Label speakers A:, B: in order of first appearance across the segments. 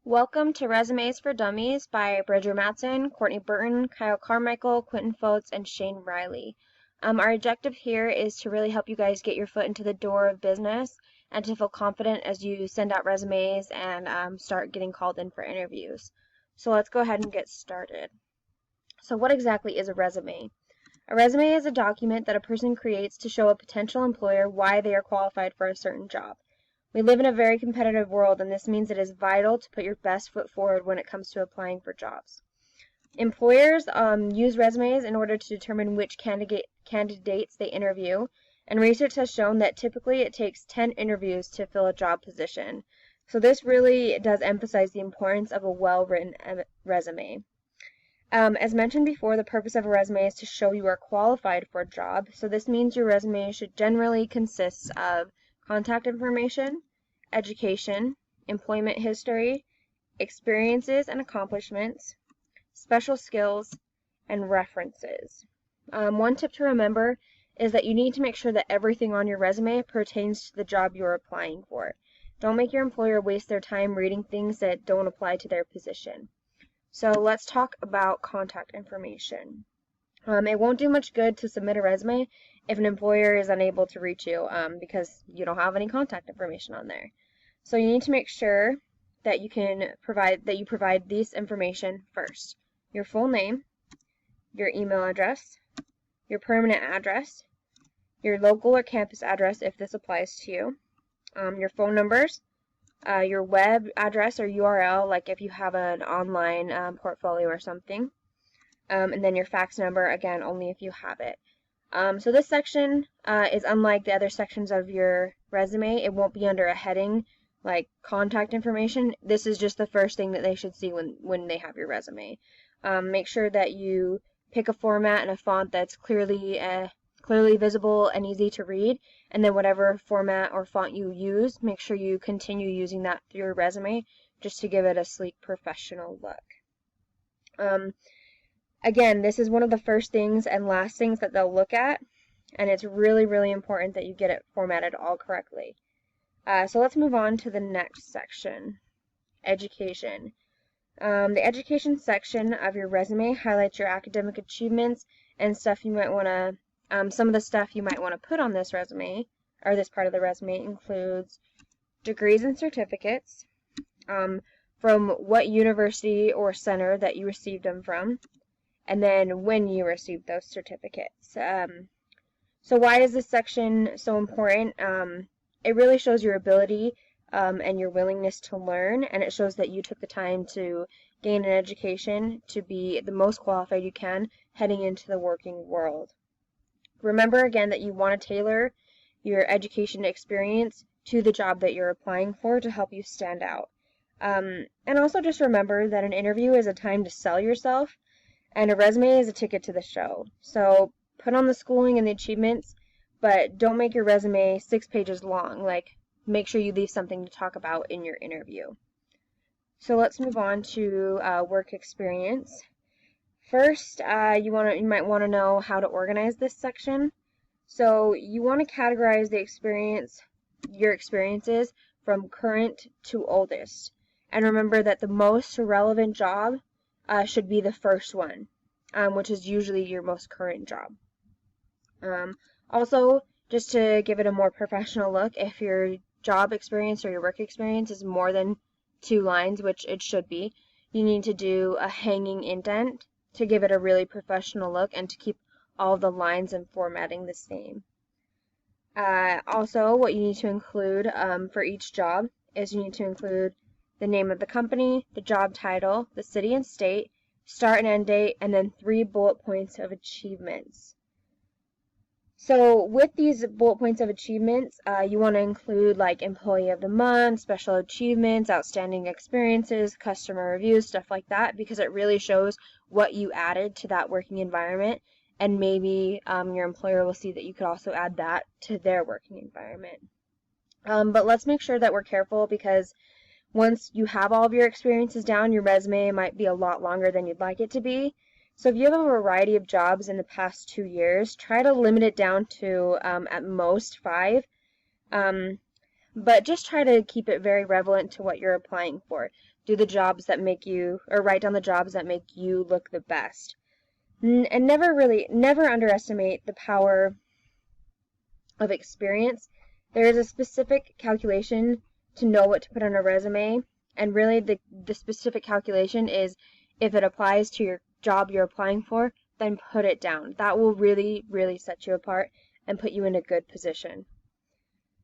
A: Welcome to Resumes for Dummies by Bridger Matson, Courtney Burton, Kyle Carmichael, Quentin Fotes, and Shane Riley. Our objective here is to really help you guys get your foot into the door of business and to feel confident as you send out resumes and start getting called in for interviews. So let's go ahead and get started. So what exactly is a resume? A resume is a document that a person creates to show a potential employer why they are qualified for a certain job. We live in a very competitive world, and this means it is vital to put your best foot forward when it comes to applying for jobs. Employers use resumes in order to determine which candidates they interview, and research has shown that typically it takes 10 interviews to fill a job position. So this really does emphasize the importance of a well-written resume. As mentioned before, the purpose of a resume is to show you are qualified for a job, so this means your resume should generally consist of contact information, education, employment history, experiences and accomplishments, special skills, and references. One tip to remember is that you need to make sure that everything on your resume pertains to the job you're applying for. Don't make your employer waste their time reading things that don't apply to their position. So let's talk about contact information. It won't do much good to submit a resume if an employer is unable to reach you because you don't have any contact information on there. So you need to make sure that you provide this information first. Your full name, your email address, your permanent address, your local or campus address if this applies to you, your phone numbers, your web address or URL, like if you have an online portfolio or something, and then your fax number, again, only if you have it. So this section is unlike the other sections of your resume. It won't be under a heading like contact information. This is just the first thing that they should see when they have your resume. Make sure that you pick a format and a font that's clearly visible and easy to read, and then whatever format or font you use, make sure you continue using that through your resume just to give it a sleek, professional look. Again, this is one of the first things and last things that they'll look at, and it's really, really important that you get it formatted all correctly. So let's move on to the next section, education. The education section of your resume highlights your academic achievements and stuff you might want to, some of the stuff you might want to put on this resume, or this part of the resume, includes degrees and certificates, from what university or center that you received them from, and then when you received those certificates. So why is this section so important? It really shows your ability and your willingness to learn, and it shows that you took the time to gain an education to be the most qualified you can heading into the working world. Remember again that you want to tailor your education experience to the job that you're applying for to help you stand out. And also just remember that an interview is a time to sell yourself, and a resume is a ticket to the show. So put on the schooling and the achievements, but don't make your resume 6 pages long. Like, make sure you leave something to talk about in your interview. So let's move on to work experience. First, you might want to know how to organize this section. So you want to categorize your experiences from current to oldest. And remember that the most relevant job should be the first one, which is usually your most current job. Also, just to give it a more professional look, if your job experience or your work experience is more than 2 lines, which it should be, you need to do a hanging indent to give it a really professional look and to keep all the lines and formatting the same. Also, what you need to include for each job is you need to include the name of the company, the job title, the city and state, start and end date, and then 3 bullet points of achievements. So with these bullet points of achievements, you want to include like employee of the month, special achievements, outstanding experiences, customer reviews, stuff like that, because it really shows what you added to that working environment, and maybe your employer will see that you could also add that to their working environment. But let's make sure that we're careful, because once you have all of your experiences down, your resume might be a lot longer than you'd like it to be. So if you have a variety of jobs in the past 2 years, try to limit it down to at most 5. but just try to keep it very relevant to what you're applying for. Do the jobs that make you, or write down the jobs that make you look the best. And never underestimate the power of experience. There is a specific calculation to know what to put on a resume, and really the specific calculation is if it applies to your job you're applying for, then put it down. That will really, really set you apart and put you in a good position.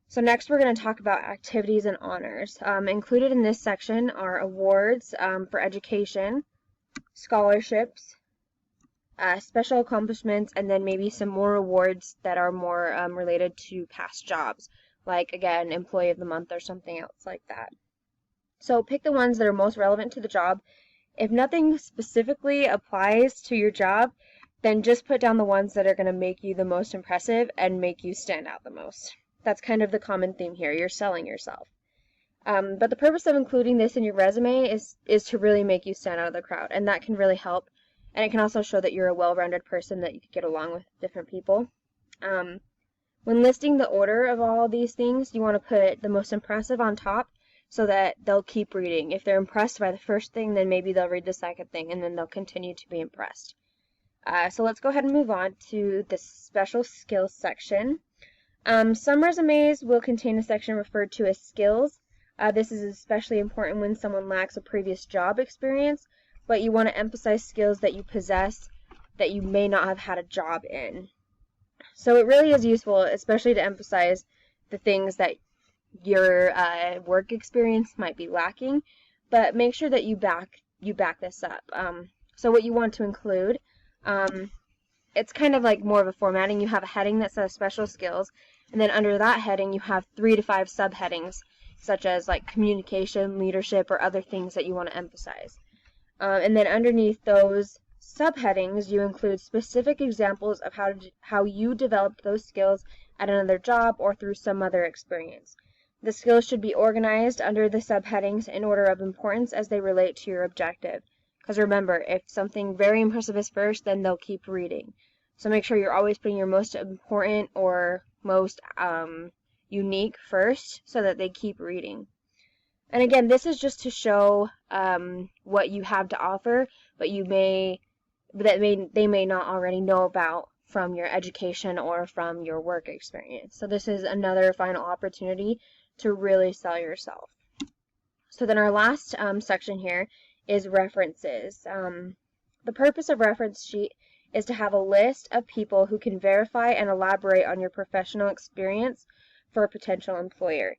A: So next we're going to talk about activities and honors. Included in this section are awards for education, scholarships, special accomplishments, and then maybe some more awards that are more related to past jobs, like, again, Employee of the Month or something else like that. So pick the ones that are most relevant to the job. If nothing specifically applies to your job, then just put down the ones that are going to make you the most impressive and make you stand out the most. That's kind of the common theme here. You're selling yourself. But the purpose of including this in your resume is to really make you stand out of the crowd, and that can really help. And it can also show that you're a well-rounded person, that you can get along with different people. When listing the order of all these things, you want to put the most impressive on top so that they'll keep reading. If they're impressed by the first thing, then maybe they'll read the second thing, and then they'll continue to be impressed. So let's go ahead and move on to the special skills section. Some resumes will contain a section referred to as skills. This is especially important when someone lacks a previous job experience, but you want to emphasize skills that you possess that you may not have had a job in. So it really is useful, especially to emphasize the things that your work experience might be lacking, but make sure that you back this up. So what you want to include, it's kind of like more of a formatting. You have a heading that says special skills, and then under that heading you have 3 to 5 subheadings, such as like communication, leadership, or other things that you want to emphasize. And then underneath those subheadings, you include specific examples of how you developed those skills at another job or through some other experience. The skills should be organized under the subheadings in order of importance as they relate to your objective. Because remember, if something very impressive is first, then they'll keep reading. So make sure you're always putting your most important or most unique first so that they keep reading. And again, this is just to show what you have to offer, but they may not already know about from your education or from your work experience. So this is another final opportunity to really sell yourself. So then our last section here is references. The purpose of reference sheet is to have a list of people who can verify and elaborate on your professional experience for a potential employer.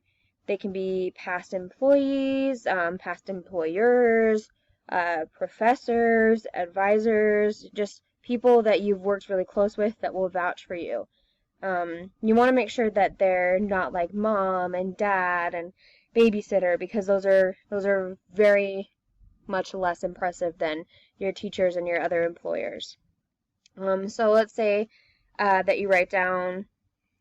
A: They can be past employees, past employers, professors, advisors, just people that you've worked really close with that will vouch for you. You want to make sure that they're not like mom and dad and babysitter, because those are very much less impressive than your teachers and your other employers. So let's say that you write down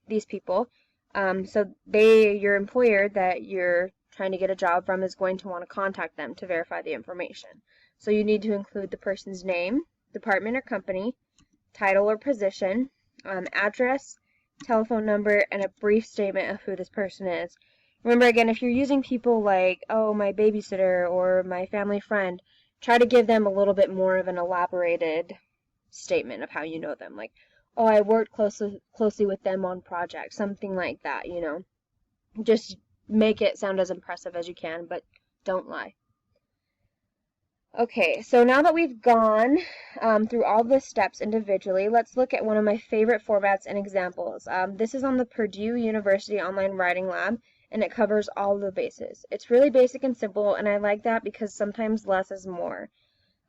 A: these people. So your employer that you're trying to get a job from is going to want to contact them to verify the information. So you need to include the person's name, department or company, title or position, address, telephone number, and a brief statement of who this person is. Remember, again, if you're using people like, oh, my babysitter or my family friend, try to give them a little bit more of an elaborated statement of how you know them. Like, oh, I worked closely with them on projects, something like that, you know. Just make it sound as impressive as you can, but don't lie. Okay, so now that we've gone through all the steps individually, let's look at one of my favorite formats and examples. This is on the Purdue University Online Writing Lab, and it covers all the bases. It's really basic and simple, and I like that because sometimes less is more.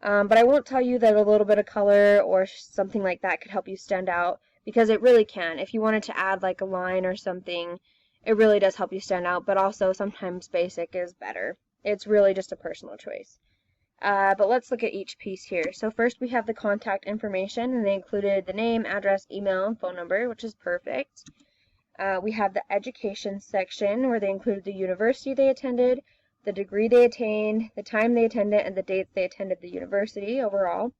A: But I won't tell you that a little bit of color or something like that could help you stand out, because it really can. If you wanted to add like a line or something, it really does help you stand out, but also sometimes basic is better. It's really just a personal choice. But let's look at each piece here. So first we have the contact information, and they included the name, address, email, and phone number, which is perfect. We have the education section, where they included the university they attended, the degree they attained, the time they attended, and the dates they attended the university overall.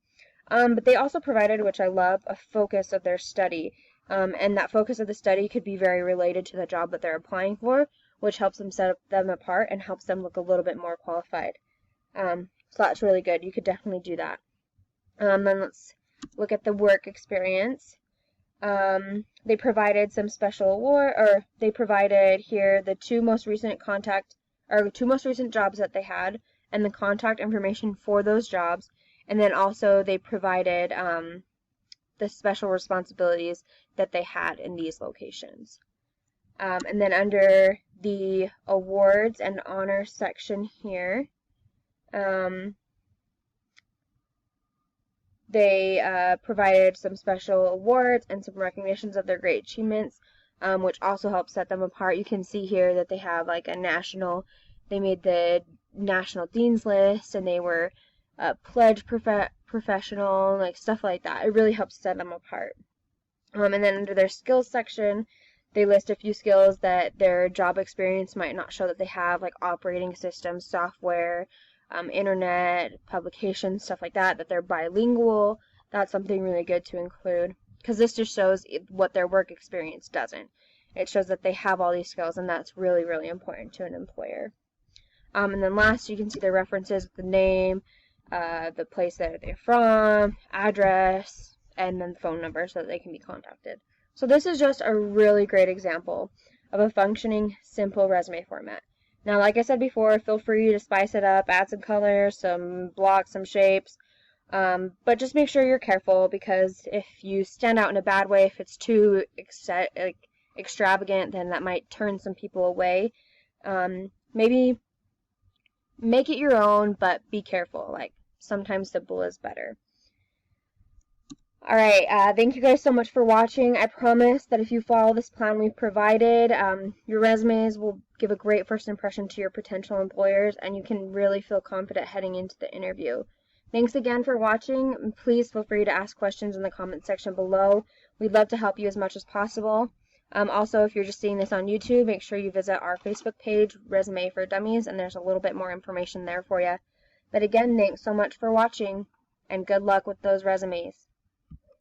A: But they also provided, which I love, a focus of their study. And that focus of the study could be very related to the job that they're applying for, which helps them set them apart and helps them look a little bit more qualified. So that's really good. You could definitely do that. Then let's look at the work experience. They provided some special award, or they provided here the two most recent jobs that they had and the contact information for those jobs, and then also they provided the special responsibilities that they had in these locations. And then under the awards and honors section here, they provided some special awards and some recognitions of their great achievements, which also helps set them apart. You can see here that they have like they made the National Dean's List, and they were pledge professional, like stuff like that. It really helps set them apart. And then under their skills section, they list a few skills that their job experience might not show that they have, like operating systems, software, internet, publications, stuff like that, that they're bilingual. That's something really good to include, because this just shows what their work experience doesn't. It shows that they have all these skills, and that's really, really important to an employer. And then last, you can see the references, the name, the place that they're from, address, and then phone number so that they can be contacted. So this is just a really great example of a functioning, simple resume format. Now, like I said before, feel free to spice it up, add some colors, some blocks, some shapes, but just make sure you're careful, because if you stand out in a bad way, if it's too extravagant, then that might turn some people away. Maybe make it your own, but be careful. Like, sometimes simple is better. Alright, thank you guys so much for watching. I promise that if you follow this plan we've provided, your resumes will give a great first impression to your potential employers, and you can really feel confident heading into the interview. Thanks again for watching. Please feel free to ask questions in the comment section below. We'd love to help you as much as possible. Also, if you're just seeing this on YouTube, make sure you visit our Facebook page, Resume for Dummies, and there's a little bit more information there for you. But again, thanks so much for watching, and good luck with those resumes.